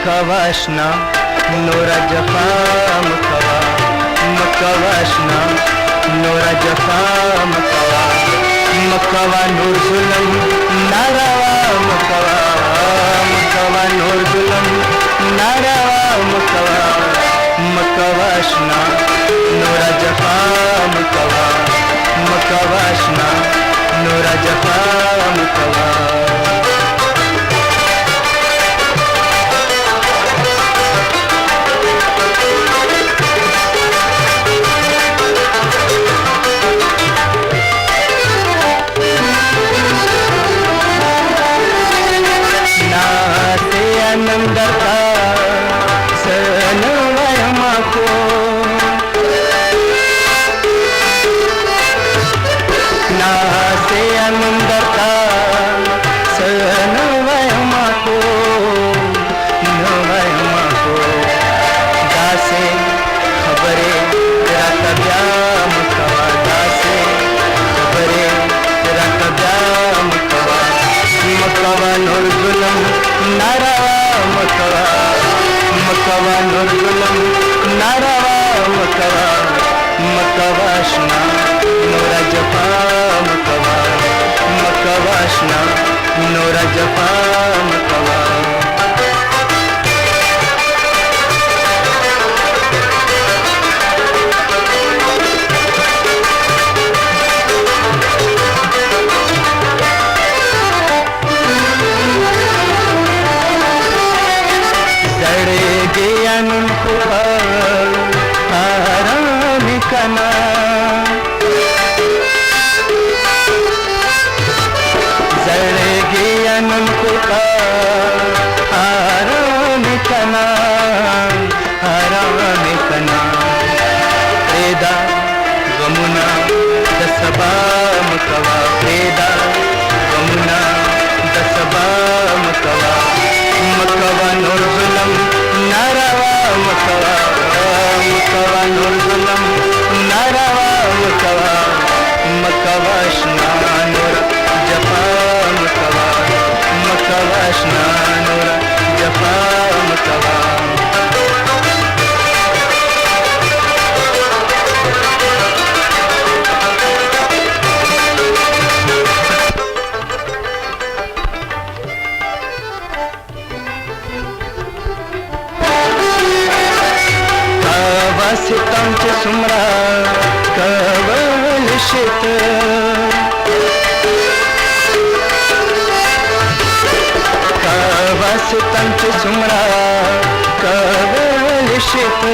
मकवाशना नोरा जफा मकवा मकवाशना नोरा जफा मकवा मकवा नूर जुलम नारावा मकवा मकवा नूर जुलम नारावा मकवा मकवाशना नोरा जफा मकवा मकवाशना नोरा जफा मकवा नंदता सनवयमा को नासे नंदता सनवयमा को नवयमा को दासे खबरे तेरा कब्याम कवा दासे खबरे तेरा कब्याम कवा मकवा नूर जुलम नारावा मकवा मकवा नूर जुलम नारावा मकवा मकवाशना नोरा जफा मकवा मकवाशना नोरा जफा मकवा गमुना दसबा मकवा पेदा गमुना दसबा मकवा मकवा नूर जुलम नारावा मकवा मकवा नूर जुलम नारावा मकवा मकवाशना नूरा जफा मकवा मकवाशना नूरा जफा मकवा सितम च सुमरा कवल शित कवा सितम च सुमरा कवल शित